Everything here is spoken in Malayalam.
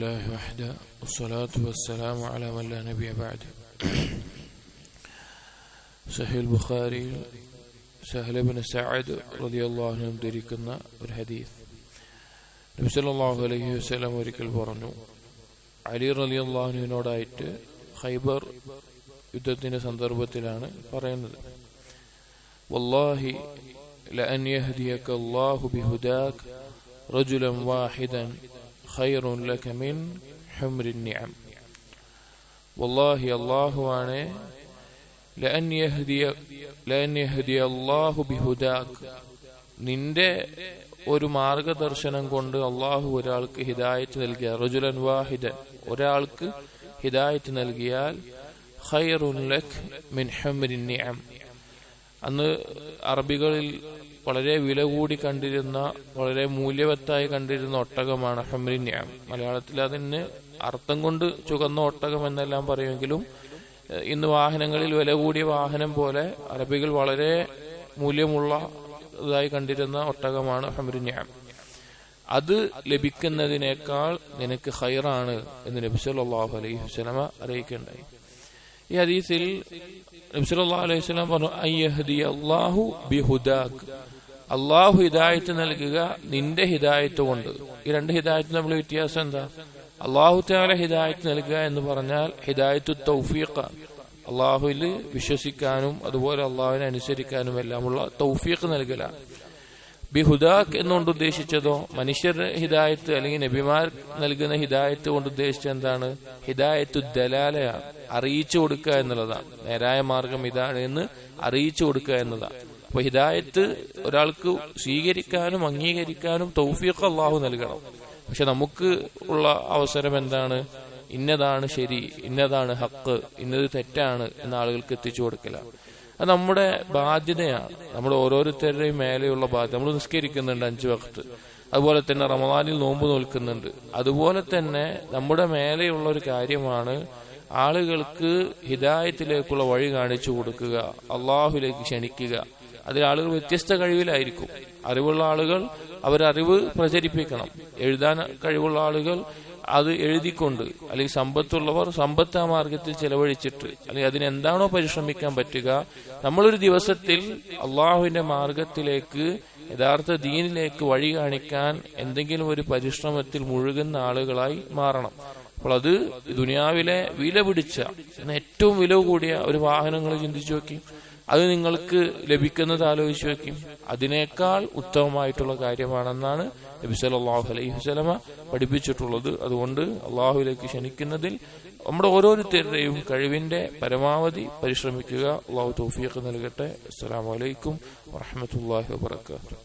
لله وحده والصلاة والسلام على من لا نبي بعد. സഹീൽ ബുഖാരിയിൽ സഹൽ ഇബ്നു സഅദ് റളിയല്ലാഹു അൻഹു ഉദ്ധരിക്കുന്ന ഒരു ഹദീസ്, നബി സല്ലല്ലാഹു അലൈഹി വസല്ലം ഒരിക്കൽ പറഞ്ഞു, അലി റളിയല്ലാഹു അൻഹുവിനോടായിട്ട് ഖൈബർ യുദ്ധത്തിന്റെ സന്ദർഭത്തിലാണ് പറയുന്നത്, വല്ലാഹി ലഅൻ യഹ്ദിയക അല്ലാഹു ബിഹുദാക റജുലൻ വാഹിദൻ ഖൈറുൻ ലക മിൻ ഹുംറിൻ നിഅം. വല്ലാഹി അല്ലാഹുവാണ് ലഅൻ യഹ്ദിയ അല്ലാഹു ബിഹുദാക, നിന്റെ ഒരു മാർഗദർശനം കൊണ്ട് അള്ളാഹു ഒരാൾക്ക് ഹിദായത്ത് നൽകിയ, റജുലൻ വാഹിദൻ ഒരാൾക്ക് ഹിദായത്ത് നൽകിയാൽ ഖൈറുൻ ലക മിൻ ഹുംറിൻ നിഅം. അന്ന് അറബികളിൽ വളരെ വില കൂടി കണ്ടിരുന്ന, വളരെ മൂല്യവത്തായി കണ്ടിരുന്ന ഒട്ടകമാണ് ഹുംറിൻ നിഅം. മലയാളത്തിൽ അതിന് അർത്ഥം കൊണ്ട് ചുവന്ന ഒട്ടകം എന്നെല്ലാം പറയുമെങ്കിലും ഇന്ന് വാഹനങ്ങളിൽ വില കൂടിയ വാഹനം പോലെ അറബികൾ വളരെ മൂല്യമുള്ളതായി കണ്ടിരുന്ന ഒട്ടകമാണ് ഹുംറിൻ നിഅം. അത് ലഭിക്കുന്നതിനേക്കാൾ നിനക്ക് ഖൈറാണ് എന്ന് നബി സല്ലല്ലാഹു അലൈഹി വസല്ലം അറിയിക്കുകയുണ്ടായി. ഈ ഹദീസിൽ നബി സല്ലല്ലാഹു അലൈഹി വസല്ലം പറഞ്ഞു, അയ്യഹ്ദിയ അല്ലാഹു ബിഹുദാക, അള്ളാഹു ഹിദായത്ത് നൽകുക നിന്റെ ഹിദായത്ത് കൊണ്ട്. ഈ രണ്ട് ഹിദായത്ത് തമ്മിൽ വ്യത്യാസം എന്താ? അള്ളാഹു തആല ഹിദായത്ത് നൽകുക എന്ന് പറഞ്ഞാൽ ഹിദായത്തു തൗഫീഖ്, അള്ളാഹുവിൽ വിശ്വസിക്കാനും അതുപോലെ അള്ളാഹുവിനെ അനുസരിക്കാനും എല്ലാമുള്ള തൗഫീഖ് നൽകലാണ്. ബിഹുദാക് എന്നുകൊണ്ട് ഉദ്ദേശിച്ചതോ മനുഷ്യരുടെ ഹിദായത്ത് അല്ലെങ്കിൽ നബിമാർ നൽകുന്ന ഹിദായത്ത് കൊണ്ട് ഉദ്ദേശിച്ചത് എന്താണ്? ഹിദായത്തു ദലാലയാണ്, അറിയിച്ചു കൊടുക്കുക എന്നുള്ളതാണ്. നേരായ മാർഗം ഇതാണ് എന്ന് അറിയിച്ചു കൊടുക്കുക എന്നതാണ്. അപ്പൊ ഹിദായത്ത് ഒരാൾക്ക് സ്വീകരിക്കാനും അംഗീകരിക്കാനും തൗഫീഖ് അള്ളാഹു നൽകണം. പക്ഷെ നമുക്ക് ഉള്ള അവസരം എന്താണ്? ഇന്നതാണ് ശരി, ഇന്നതാണ് ഹക്ക്, ഇന്നത് തെറ്റാണ് എന്ന ആളുകൾക്ക് എത്തിച്ചു കൊടുക്കലാണ്. അത് നമ്മുടെ ബാധ്യതയാണ്, നമ്മുടെ ഓരോരുത്തരുടെയും മേലെയുള്ള ബാധ്യത. നമ്മൾ നിസ്കരിക്കുന്നുണ്ട് 5 വഖ്ത്, അതുപോലെ തന്നെ റമദാനിൽ നോമ്പ് നോൽക്കുന്നുണ്ട്. അതുപോലെ തന്നെ നമ്മുടെ മേലെയുള്ള ഒരു കാര്യമാണ് ആളുകൾക്ക് ഹിദായത്തിലേക്കുള്ള വഴി കാണിച്ചു കൊടുക്കുക, അള്ളാഹുലേക്ക് ക്ഷണിക്കുക. അതിൽ ആളുകൾ വ്യത്യസ്ത കഴിവിലായിരിക്കും. അറിവുള്ള ആളുകൾ അവരറിവ് പ്രചരിപ്പിക്കണം, എഴുതാൻ കഴിവുള്ള ആളുകൾ അത് എഴുതിക്കൊണ്ട്, അല്ലെങ്കിൽ സമ്പത്തുള്ളവർ സമ്പത്ത് ആ മാർഗത്തിൽ ചെലവഴിച്ചിട്ട്, അല്ലെങ്കിൽ അതിനെന്താണോ പരിശ്രമിക്കാൻ പറ്റുക, നമ്മളൊരു ദിവസത്തിൽ അള്ളാഹുവിന്റെ മാർഗത്തിലേക്ക്, യഥാർത്ഥ ദീനിലേക്ക് വഴി കാണിക്കാൻ എന്തെങ്കിലും ഒരു പരിശ്രമത്തിൽ മുഴുകുന്ന ആളുകളായി മാറണം. അപ്പോൾ അത് ദുനിയാവിലെ വില പിടിച്ച, ഏറ്റവും വില കൂടിയ ഒരു വാഹനങ്ങൾ ചിന്തിച്ചു നോക്കി, അത് നിങ്ങൾക്ക് ലഭിക്കുന്നത് ആലോചിച്ച് വെക്കും. അതിനേക്കാൾ ഉത്തമമായിട്ടുള്ള കാര്യമാണെന്നാണ് നബി സല്ലല്ലാഹു അലൈഹി വസല്ലം പഠിപ്പിച്ചിട്ടുള്ളത്. അതുകൊണ്ട് അള്ളാഹുവിലേക്ക് ക്ഷണിക്കുന്നതിൽ നമ്മുടെ ഓരോരുത്തരുടെയും കഴിവിന്റെ പരമാവധി പരിശ്രമിക്കുക. അള്ളാഹു തൗഫീഖ് നൽകട്ടെ. അസ്സലാമു അലൈക്കും വറഹ്മത്തുള്ളാഹി വബറകാതുഹു.